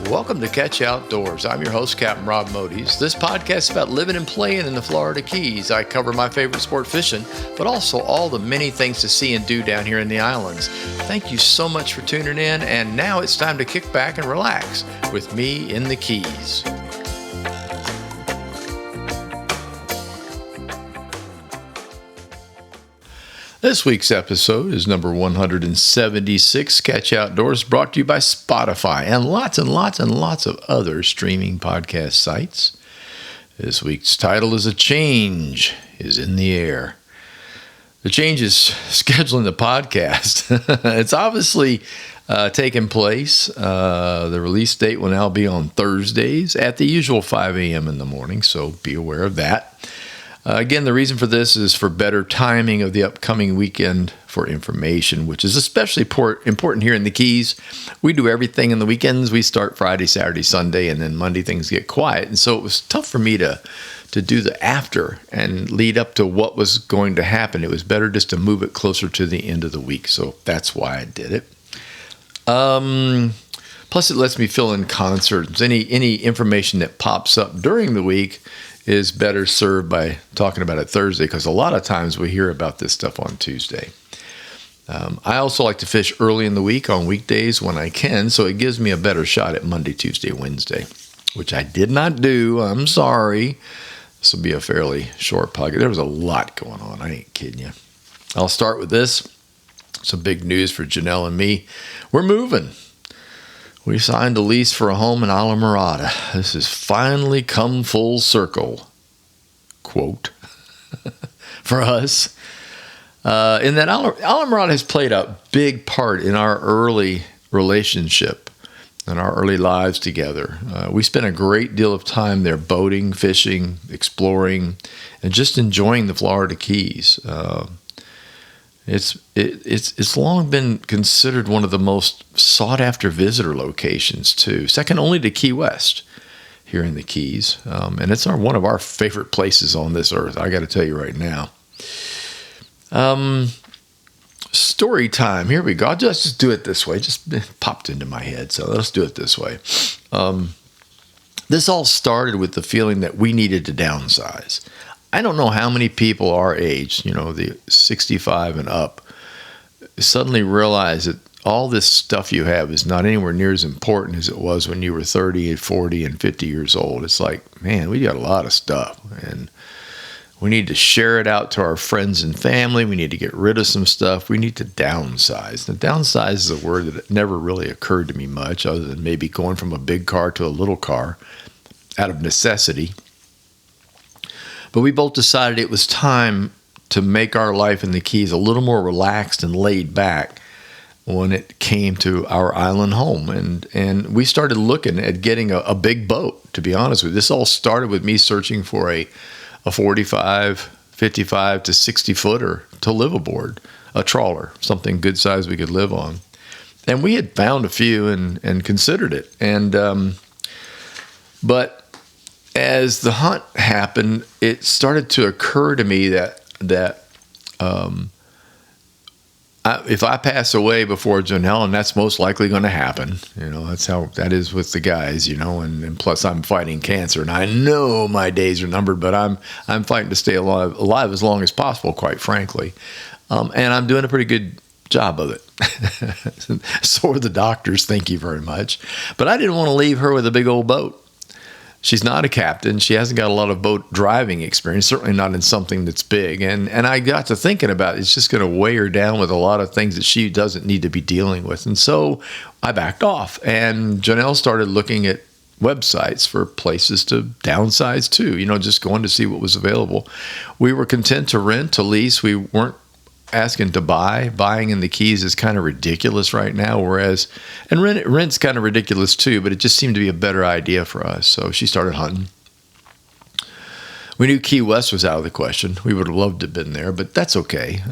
welcome to Catch Outdoors. I'm your host, Captain Rob Modies. This podcast is about living and playing in the Florida Keys. I cover my favorite sport, fishing, but also all the many things to see and do down here in the islands. Thank you so much for tuning in, and now it's time to kick back and relax with me in the Keys. This week's episode is number 176, Catch Outdoors, brought to you by Spotify and lots of other streaming podcast sites. This week's title is A Change is in the Air. The change is scheduling the podcast. It's obviously taking place. The release date will now be on Thursdays at the usual 5 a.m. in the morning, so be aware of that. Again, the reason for this is for better timing of the upcoming weekend for information, which is especially important here in the Keys. We do everything in the weekends. We start Friday, Saturday, Sunday, and then Monday things get quiet. And so it was tough for me to do the after and lead up to what was going to happen. It was better just to move it closer to the end of the week. So that's why I did it. Plus, it lets me fill in concerts. Any information that pops up during the week is better served by talking about it Thursday, because a lot of times we hear about this stuff on Tuesday. I also like to fish early in the week on weekdays when I can, so it gives me a better shot at Monday, Tuesday, Wednesday, which I did not do. I'm sorry. This will be a fairly short podcast. There was a lot going on. I ain't kidding you. I'll start with this. Some big news for Janelle and me. We're moving. We signed a lease for a home in Islamorada. This has finally come full circle, quote, for us. In that Islamorada has played a big part in our early relationship and our early lives together. We spent a great deal of time there boating, fishing, exploring, and just enjoying the Florida Keys. It's long been considered one of the most sought-after visitor locations, too, second only to Key West here in the Keys. And it's one of our favorite places on this earth, I got to tell you right now. Story time. Here we go. I'll just do it this way. Just popped into my head, so let's do it this way. This all started with the feeling that we needed to downsize. I don't know how many people our age, the 65 and up, suddenly realize that all this stuff you have is not anywhere near as important as it was when you were 30 and 40 and 50 years old. It's like, man, we got a lot of stuff, and we need to share it out to our friends and family. We need to get rid of some stuff. We need to downsize. Now, downsize is a word that never really occurred to me much, other than maybe going from a big car to a little car out of necessity. But we both decided it was time to make our life in the Keys a little more relaxed and laid back when it came to our island home. And we started looking at getting a big boat, to be honest with you. This all started with me searching for a 45, 55 to 60 footer to live aboard, a trawler, something good size we could live on. And we had found a few and considered it. But as the hunt happened, it started to occur to me that if I pass away before Janelle, and that's most likely going to happen, that's how that is with the guys, and plus I'm fighting cancer, and I know my days are numbered, but I'm fighting to stay alive as long as possible, quite frankly, and I'm doing a pretty good job of it. So are the doctors, thank you very much. But I didn't want to leave her with a big old boat. She's not a captain. She hasn't got a lot of boat driving experience, certainly not in something that's big. And I got to thinking about it's just going to weigh her down with a lot of things that she doesn't need to be dealing with. And so I backed off. And Janelle started looking at websites for places to downsize to, just going to see what was available. We were content to rent, to lease. We weren't asking to buy. Buying in the Keys is kind of ridiculous right now, and rent's kind of ridiculous too, but it just seemed to be a better idea for us. So she started hunting. We knew Key West was out of the question. We would have loved to have been there, but that's okay.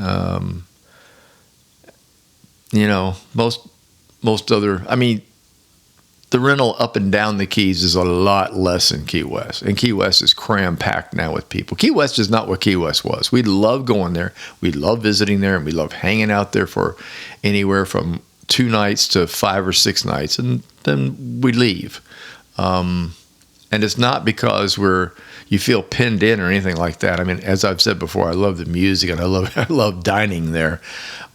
Most other, the rental up and down the Keys is a lot less than Key West. And Key West is cram-packed now with people. Key West is not what Key West was. We love going there. We love visiting there, and we love hanging out there for anywhere from 2 nights to 5 or 6 nights, and then we leave. And it's not because you feel pinned in or anything like that. I mean, as I've said before, I love the music and I love dining there.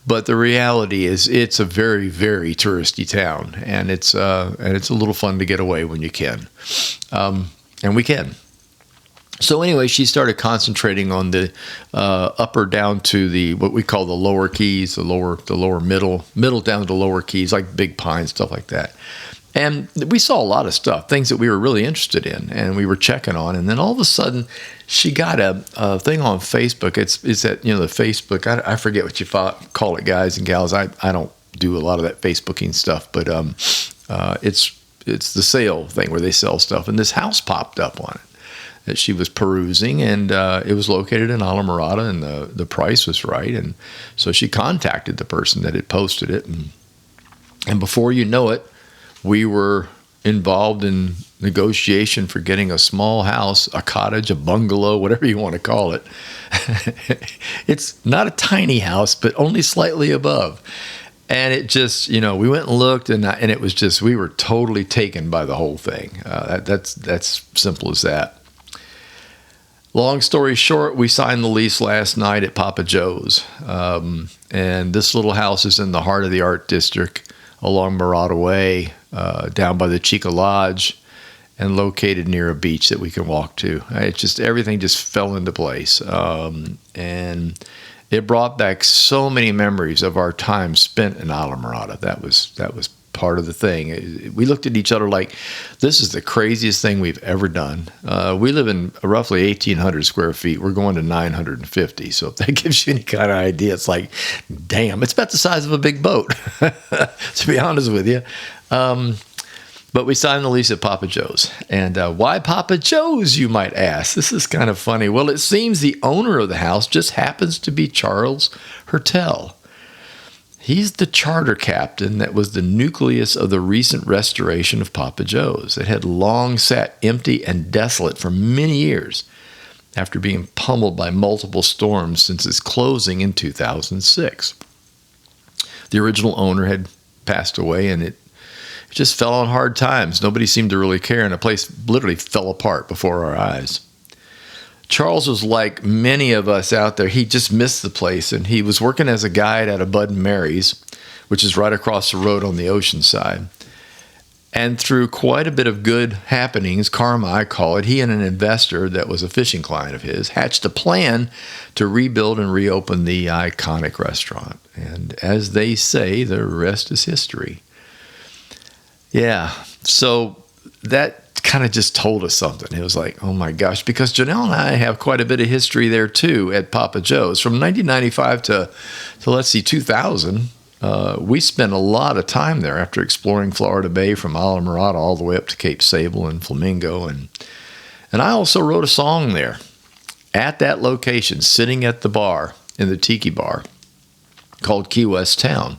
But the reality is, it's a very, very touristy town, and it's a little fun to get away when you can, and we can. So anyway, she started concentrating on the upper down to the what we call the lower keys, the lower middle down to the lower keys, like Big Pine, stuff like that. And we saw a lot of stuff, things that we were really interested in, and we were checking on. And then all of a sudden, she got a thing on Facebook. It's that, the Facebook. I forget what you call it, guys and gals. I don't do a lot of that Facebooking stuff, but it's the sale thing where they sell stuff. And this house popped up on it that she was perusing, and it was located in Islamorada, and the price was right. And so she contacted the person that had posted it, and before you know it, we were involved in negotiation for getting a small house, a cottage, a bungalow, whatever you want to call it. It's not a tiny house, but only slightly above. And it just, we went and looked, and it was just, we were totally taken by the whole thing. That's simple as that. Long story short, we signed the lease last night at Papa Joe's. And this little house is in the heart of the art district along Murata Way, down by the Chica Lodge, and located near a beach that we can walk to. Everything just fell into place. And it brought back so many memories of our time spent in Islamorada. That was part of the thing. We looked at each other like, this is the craziest thing we've ever done. We live in roughly 1,800 square feet. We're going to 950. So if that gives you any kind of idea, it's like, damn, it's about the size of a big boat, to be honest with you. But we signed the lease at Papa Joe's. And why Papa Joe's, you might ask? This is kind of funny. Well, it seems the owner of the house just happens to be Charles Hertel. He's the charter captain that was the nucleus of the recent restoration of Papa Joe's. It had long sat empty and desolate for many years after being pummeled by multiple storms since its closing in 2006. The original owner had passed away, and it just fell on hard times. Nobody seemed to really care, and the place literally fell apart before our eyes. Charles was like many of us out there. He just missed the place, and he was working as a guide at a Bud and Mary's, which is right across the road on the ocean side. And through quite a bit of good happenings, karma I call it, he and an investor that was a fishing client of his hatched a plan to rebuild and reopen the iconic restaurant. And as they say, the rest is history. Yeah, so that kind of just told us something. It was like, oh my gosh, because Janelle and I have quite a bit of history there too at Papa Joe's. From 1995 to let's see, 2000, we spent a lot of time there after exploring Florida Bay from Islamorada all the way up to Cape Sable and Flamingo. And I also wrote a song there at that location, sitting at the bar, in the Tiki Bar, called Key West Town.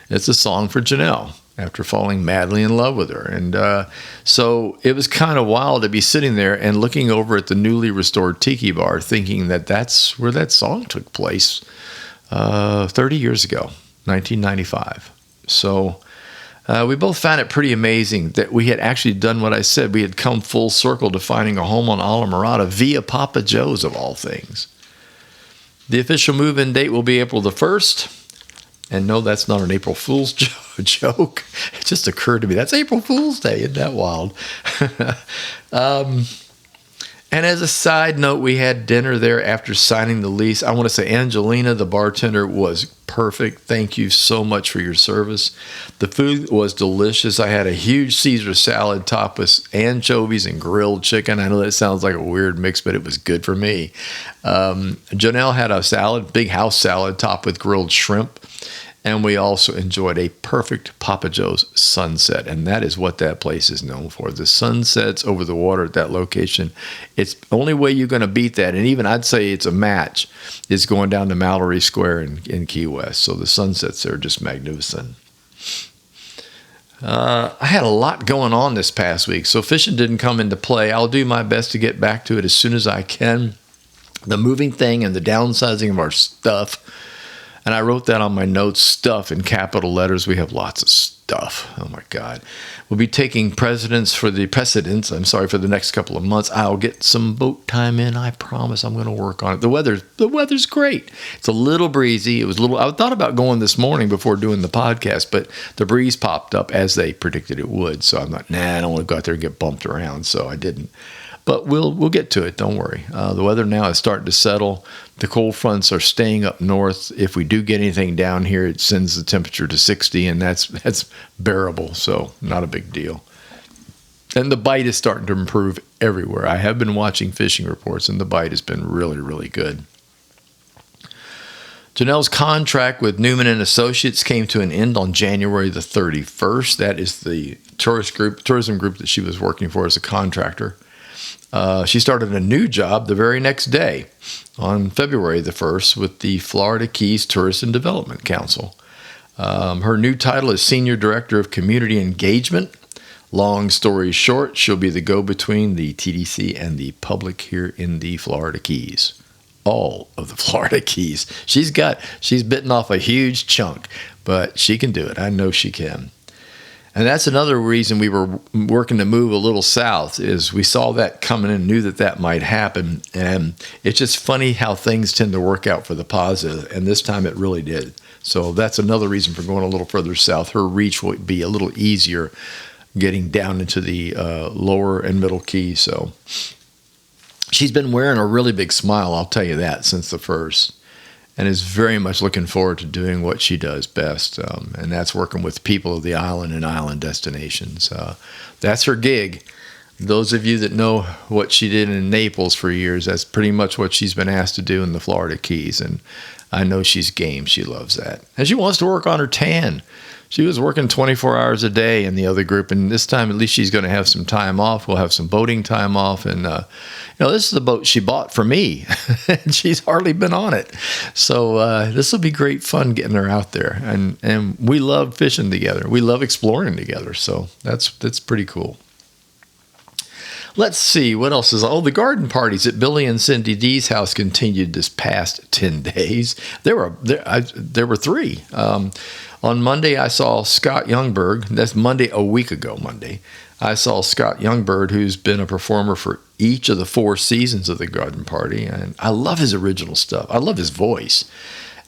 It's a song for Janelle after falling madly in love with her. And so it was kind of wild to be sitting there and looking over at the newly restored Tiki Bar, thinking that that's where that song took place 30 years ago, 1995. So we both found it pretty amazing that we had actually done what I said. We had come full circle to finding a home on Islamorada via Papa Joe's, of all things. The official move-in date will be April the 1st. And no, that's not an April Fool's joke. It just occurred to me. That's April Fool's Day. Isn't that wild? And as a side note, we had dinner there after signing the lease. I want to say Angelina, the bartender, was perfect. Thank you so much for your service. The food was delicious. I had a huge Caesar salad topped with anchovies and grilled chicken. I know that sounds like a weird mix, but it was good for me. Janelle had a salad, big house salad topped with grilled shrimp. And we also enjoyed a perfect Papa Joe's sunset. And that is what that place is known for. The sunsets over the water at that location. It's the only way you're going to beat that. And even I'd say it's a match. Is going down to Mallory Square in Key West. So the sunsets there are just magnificent. I had a lot going on this past week. So fishing didn't come into play. I'll do my best to get back to it as soon as I can. The moving thing and the downsizing of our stuff And I wrote that on my notes, stuff in capital letters. We have lots of stuff. Oh my God. We'll be taking precedence for the next couple of months. I'll get some boat time in. I promise I'm going to work on it. The weather's great. It's a little breezy. I thought about going this morning before doing the podcast, but the breeze popped up as they predicted it would. So I'm like, I don't want to go out there and get bumped around. So I didn't. But we'll get to it. Don't worry. The weather now is starting to settle. The cold fronts are staying up north. If we do get anything down here, it sends the temperature to 60, and that's bearable. So not a big deal. And the bite is starting to improve everywhere. I have been watching fishing reports, and the bite has been really, really good. Janelle's contract with Newman and Associates came to an end on January the 31st. That is the tourism group that she was working for as a contractor. She started a new job the very next day on February the 1st with the Florida Keys Tourism Development Council. Her new title is Senior Director of Community Engagement. Long story short, she'll be the go-between the TDC and the public here in the Florida Keys. All of the Florida Keys. She's bitten off a huge chunk, but she can do it. I know she can. And that's another reason we were working to move a little south, is we saw that coming and knew that might happen. And it's just funny how things tend to work out for the positive, and this time it really did. So that's another reason for going a little further south. Her reach will be a little easier getting down into the lower and middle Keys. So she's been wearing a really big smile, I'll tell you that, since the first. And is very much looking forward to doing what she does best, and that's working with people of the island and island destinations. That's her gig. Those of you that know what she did in Naples for years, that's pretty much what she's been asked to do in the Florida Keys, and I know she's game. She loves that. And she wants to work on her tan. She was working 24 hours a day in the other group, and this time at least she's going to have some time off. We'll have some boating time off, and this is the boat she bought for me, and she's hardly been on it. So this will be great fun getting her out there, and we love fishing together. We love exploring together, so that's pretty cool. Let's see, what else is... the garden parties at Billy and Cindy D's house continued this past 10 days. There were 3. On Monday, I saw Scott Youngberg. That's Monday, a week ago Monday. I saw Scott Youngberg, who's been a performer for each of the 4 seasons of the garden party. And I love his original stuff. I love his voice.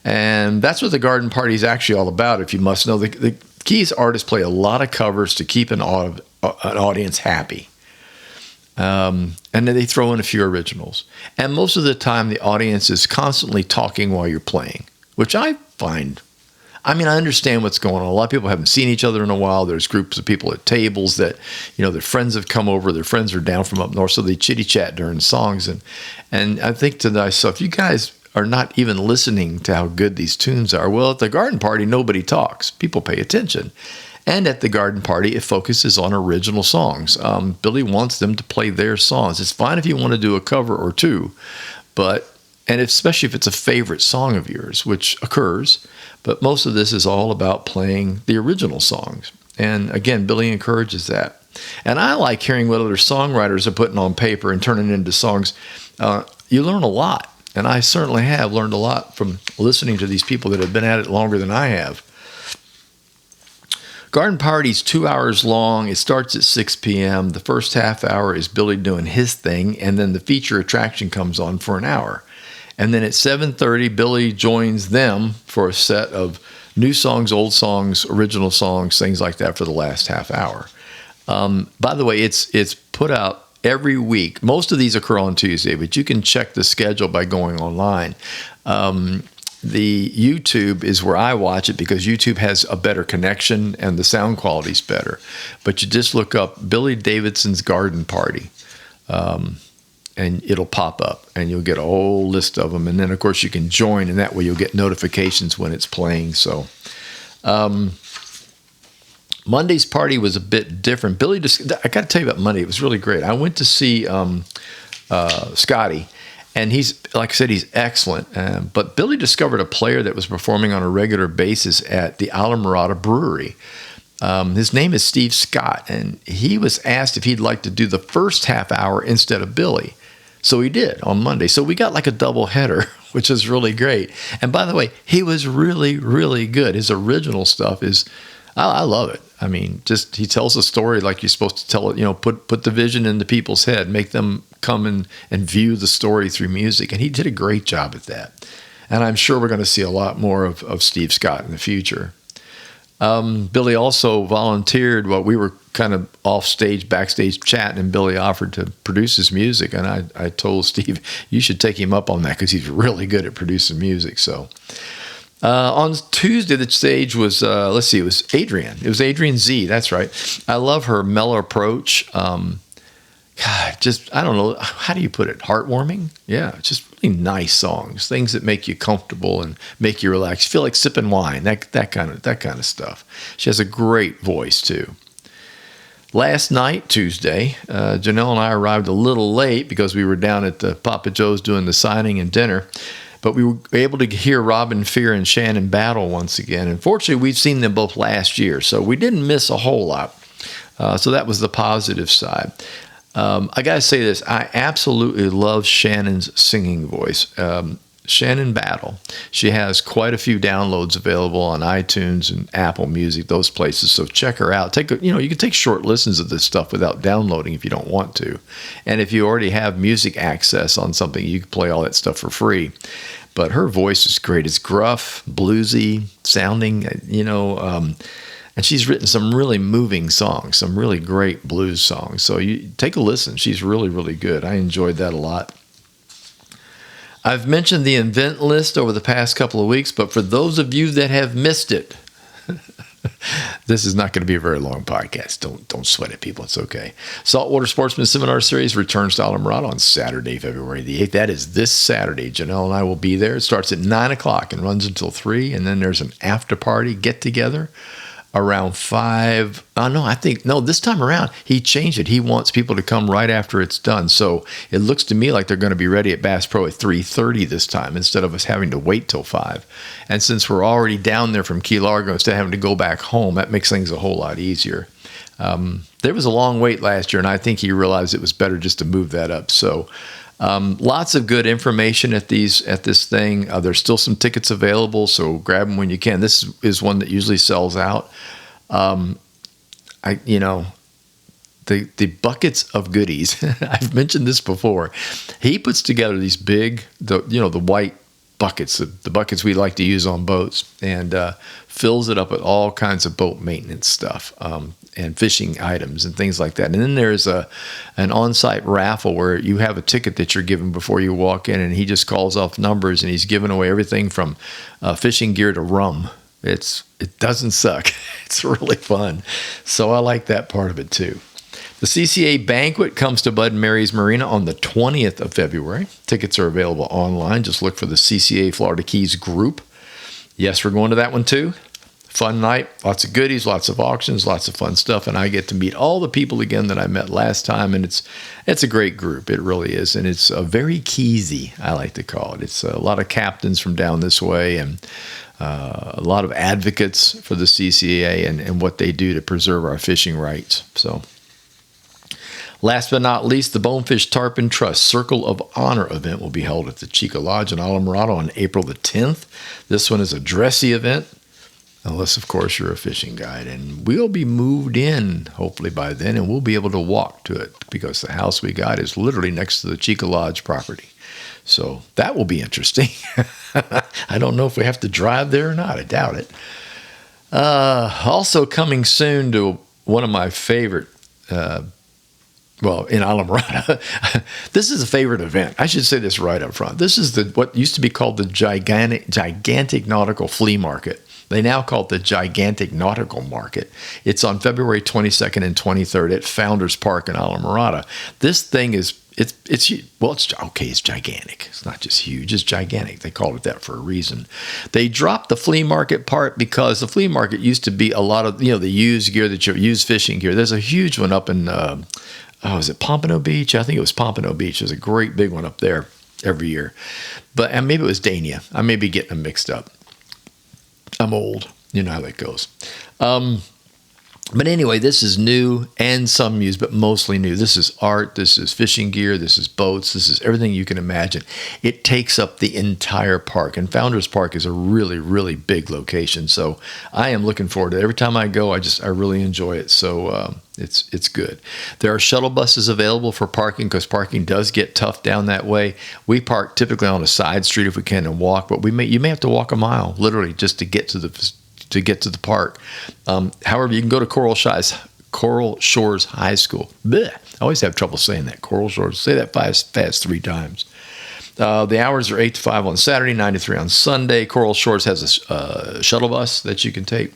And that's what the garden party is actually all about, if you must know. The Keys artists play a lot of covers to keep an audience happy. And then they throw in a few originals. And most of the time, the audience is constantly talking while you're playing, which I find... I understand what's going on. A lot of people haven't seen each other in a while. There's groups of people at tables that, their friends have come over. Their friends are down from up north, so they chitty-chat during songs. And I think to myself, you guys are not even listening to how good these tunes are. Well, at the garden party, nobody talks. People pay attention. And at the garden party, it focuses on original songs. Billy wants them to play their songs. It's fine if you want to do a cover or two, and especially if it's a favorite song of yours, which occurs. But most of this is all about playing the original songs. And again, Billy encourages that. And I like hearing what other songwriters are putting on paper and turning into songs. You learn a lot. And I certainly have learned a lot from listening to these people that have been at it longer than I have. Garden Party's 2 hours long. It starts at 6 p.m. The first half hour is Billy doing his thing, and then the feature attraction comes on for an hour. And then at 7:30, Billy joins them for a set of new songs, old songs, original songs, things like that for the last half hour. By the way, it's put out every week. Most of these occur on Tuesday, but you can check the schedule by going online. The YouTube is where I watch it because YouTube has a better connection and the sound quality's better. But you just look up Billy Davidson's Garden Party. And it'll pop up, and you'll get a whole list of them. And then, of course, you can join, and that way you'll get notifications when it's playing. So Monday's party was a bit different. I got to tell you about Monday. It was really great. I went to see Scotty, and he's, like I said, he's excellent. But Billy discovered a player that was performing on a regular basis at the Islamorada Brewery. His name is Steve Scott, and he was asked if he'd like to do the first half hour instead of Billy. So he did on Monday. So we got like a double header, which is really great. And by the way, he was really, really good. His original stuff is, I love it. I mean, just he tells a story like you're supposed to tell it. Put the vision into people's head, make them come and view the story through music. And he did a great job at that. And I'm sure we're going to see a lot more of Steve Scott in the future. Billy also volunteered while we were kind of backstage chatting, and Billy offered to produce his music. And I told Steve, you should take him up on that because he's really good at producing music. So on Tuesday, the stage was, it was Adrienne. It was Adrienne Z. That's right. I love her mellow approach. I don't know, how do you put it? Heartwarming? Yeah, just really nice songs, things that make you comfortable and make you relax. You feel like sipping wine, that kind of stuff. She has a great voice too. Last night, Tuesday, Janelle and I arrived a little late because we were down at the Papa Joe's doing the signing and dinner. But we were able to hear Robin Fear and Shannon battle once again. And fortunately, we've seen them both last year, so we didn't miss a whole lot. So that was the positive side. I got to say this. I absolutely love Shannon's singing voice. Shannon Battle. She has quite a few downloads available on iTunes and Apple Music, those places. So check her out. You can take short listens of this stuff without downloading if you don't want to. And if you already have music access on something, you can play all that stuff for free. But her voice is great. It's gruff, bluesy sounding, and she's written some really moving songs, some really great blues songs. So you take a listen. She's really, really good. I enjoyed that a lot. I've mentioned the event list over the past couple of weeks, but for those of you that have missed it, this is not going to be a very long podcast. Don't sweat it, people. It's okay. Saltwater Sportsman Seminar Series returns to Islamorada on Saturday, February the 8th. That is this Saturday. Janelle and I will be there. It starts at 9 o'clock and runs until 3, and then there's an after-party get-together around 5. This time around, he changed it. He wants people to come right after it's done. So it looks to me like they're going to be ready at Bass Pro at 3:30 this time instead of us having to wait till 5. And since we're already down there from Key Largo, instead of having to go back home, that makes things a whole lot easier. There was a long wait last year, and I think he realized it was better just to move that up. So lots of good information at this thing. There's still some tickets available, so grab them when you can. This is one that usually sells out. The buckets of goodies. I've mentioned this before. He puts together these big, the white buckets, the buckets we like to use on boats, and fills it up with all kinds of boat maintenance stuff. And fishing items and things like that. And then there's an on-site raffle where you have a ticket that you're given before you walk in, and he just calls off numbers, and he's giving away everything from fishing gear to rum. It doesn't suck. It's really fun. So I like that part of it too. The CCA banquet comes to Bud and Mary's Marina on the 20th of February. Tickets are available online. Just look for the CCA Florida Keys group. Yes, we're going to that one too. Fun night, lots of goodies, lots of auctions, lots of fun stuff, and I get to meet all the people again that I met last time, and it's a great group. It really is, and it's very Keysy, I like to call it. It's a lot of captains from down this way, and a lot of advocates for the CCA and what they do to preserve our fishing rights. So, last but not least, the Bonefish Tarpon Trust Circle of Honor event will be held at the Chica Lodge in Islamorada on April the 10th. This one is a dressy event. Unless, of course, you're a fishing guide. And we'll be moved in, hopefully, by then, and we'll be able to walk to it because the house we got is literally next to the Chica Lodge property. So that will be interesting. I don't know if we have to drive there or not. I doubt it. Also coming soon to one of my favorite, in Islamorada, this is a favorite event. I should say this right up front. This is what used to be called the gigantic nautical flea market. They now call it the Gigantic Nautical Market. It's on February 22nd and 23rd at Founders Park in Islamorada. This thing is, it's gigantic. It's not just huge, it's gigantic. They called it that for a reason. They dropped the flea market part because the flea market used to be a lot of, the used gear, used fishing gear. There's a huge one up in, is it Pompano Beach? I think it was Pompano Beach. There's a great big one up there every year. And maybe it was Dania. I may be getting them mixed up. I'm old. You know how that goes. But anyway, this is new and some used, but mostly new. This is art. This is fishing gear. This is boats. This is everything you can imagine. It takes up the entire park. And Founders Park is a really, really big location. So I am looking forward to it. Every time I go, I really enjoy it. So it's good. There are shuttle buses available for parking because parking does get tough down that way. We park typically on a side street if we can and walk, but you may have to walk a mile literally just to get to the park. However, you can go to Coral Shores High School. Blech. I always have trouble saying that. Coral Shores. Say that fast 3 times. The hours are 8 to 5 on Saturday, 9 to 3 on Sunday. Coral Shores has a shuttle bus that you can take.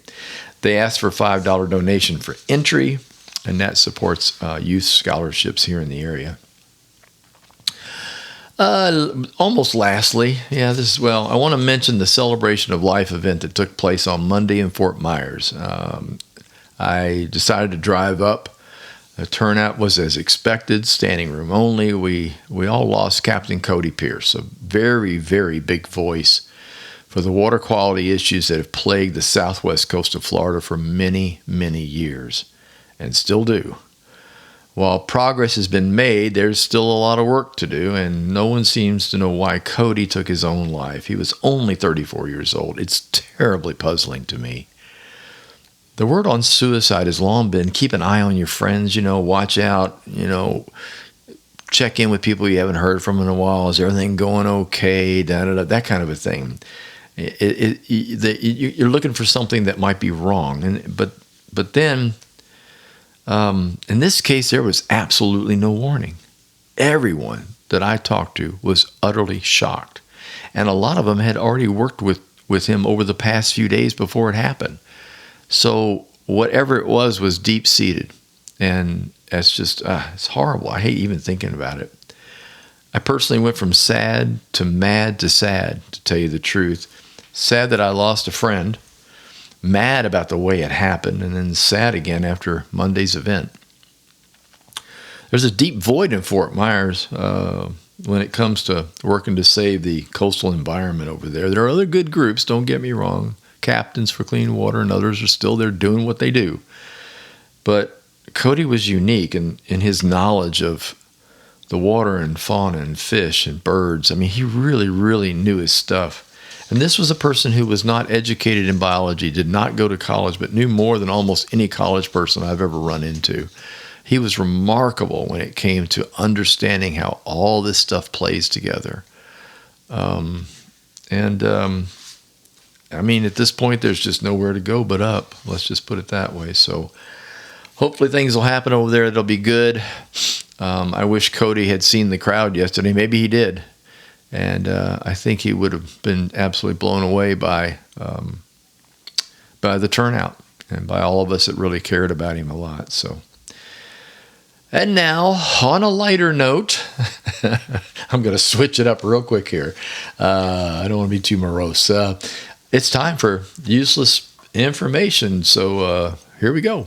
They ask for a $5 donation for entry, and that supports youth scholarships here in the area. Almost lastly, I want to mention the Celebration of Life event that took place on Monday in Fort Myers. I decided to drive up. The turnout was as expected, standing room only. We all lost Captain Cody Pierce, a very, very big voice for the water quality issues that have plagued the southwest coast of Florida for many, many years, and still do. While progress has been made, there's still a lot of work to do, and no one seems to know why Cody took his own life. He was only 34 years old. It's terribly puzzling to me. The word on suicide has long been keep an eye on your friends, watch out, check in with people you haven't heard from in a while. Is everything going okay? That kind of a thing. You're looking for something that might be wrong, but then. In this case, there was absolutely no warning. Everyone that I talked to was utterly shocked. And a lot of them had already worked with him over the past few days before it happened. So whatever it was deep-seated. And it's just, it's horrible. I hate even thinking about it. I personally went from sad to mad to sad, to tell you the truth. Sad that I lost a friend. Mad about the way it happened, and then sad again after Monday's event. There's a deep void in Fort Myers when it comes to working to save the coastal environment over there. There are other good groups, don't get me wrong. Captains for Clean Water and others are still there doing what they do. But Cody was unique in his knowledge of the water and fauna and fish and birds. I mean, he really, really knew his stuff. And this was a person who was not educated in biology, did not go to college, but knew more than almost any college person I've ever run into. He was remarkable when it came to understanding how all this stuff plays together. I mean, at this point, there's just nowhere to go but up. Let's just put it that way. So hopefully things will happen over there. It'll be good. I wish Cody had seen the crowd yesterday. Maybe he did. And I think he would have been absolutely blown away by the turnout and by all of us that really cared about him a lot. So, and now, on a lighter note, I'm going to switch it up real quick here. I don't want to be too morose. It's time for useless information. So here we go.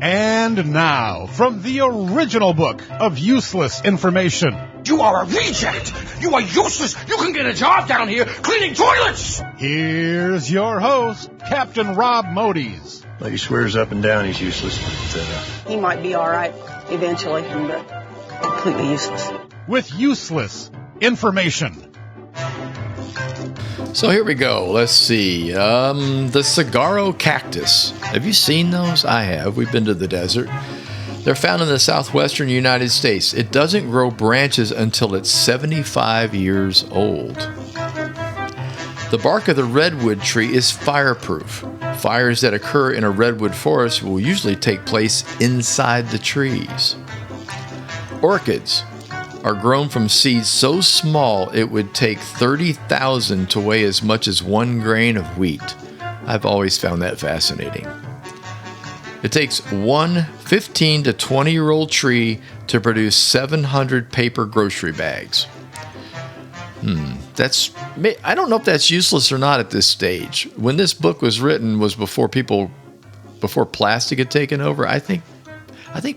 And now, from the original book of useless information. You are a reject! You are useless! You can get a job down here cleaning toilets! Here's your host, Captain Rob Modies. Well, he swears up and down he's useless, but he might be all right eventually, but completely useless. With useless information. So here we go. Let's see. The saguaro cactus. Have you seen those? I have. We've been to the desert. They're found in the southwestern United States. It doesn't grow branches until it's 75 years old. The bark of the redwood tree is fireproof. Fires that occur in a redwood forest will usually take place inside the trees. Orchids are grown from seeds so small it would take 30,000 to weigh as much as 1 grain of wheat. I've always found that fascinating. It takes one 15 to 20-year-old tree to produce 700 paper grocery bags. I don't know if that's useless or not at this stage. When this book was written was before plastic had taken over. I think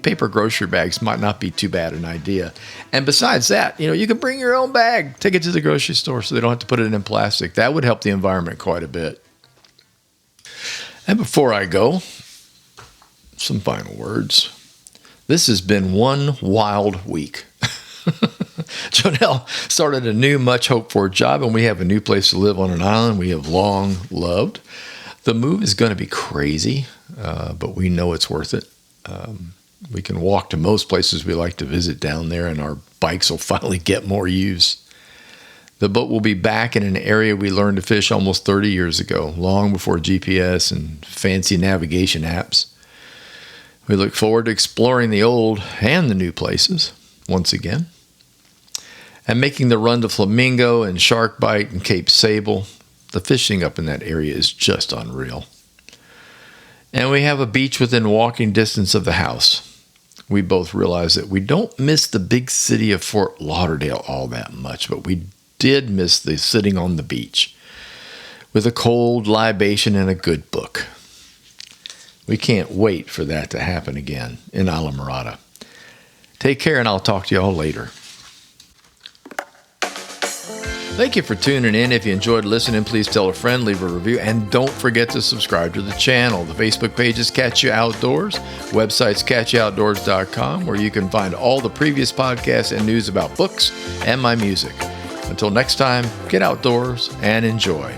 paper grocery bags might not be too bad an idea. And besides that, you can bring your own bag, take it to the grocery store so they don't have to put it in plastic. That would help the environment quite a bit. And before I go, some final words. This has been one wild week. Jonelle started a new, much hoped for job, and we have a new place to live on an island we have long loved. The move is going to be crazy, but we know it's worth it. We can walk to most places we like to visit down there, and our bikes will finally get more use. The boat will be back in an area we learned to fish almost 30 years ago, long before GPS and fancy navigation apps. We look forward to exploring the old and the new places once again, and making the run to Flamingo and Shark Bite and Cape Sable. The fishing up in that area is just unreal. And we have a beach within walking distance of the house. We both realize that we don't miss the big city of Fort Lauderdale all that much, but we did miss the sitting on the beach with a cold libation and a good book. We can't wait for that to happen again in Islamorada. Take care, and I'll talk to you all later. Thank you for tuning in. If you enjoyed listening, please tell a friend, leave a review, and don't forget to subscribe to the channel. The Facebook page is Catch You Outdoors. Website's catchyoutdoors.com, where you can find all the previous podcasts and news about books and my music. Until next time, get outdoors and enjoy.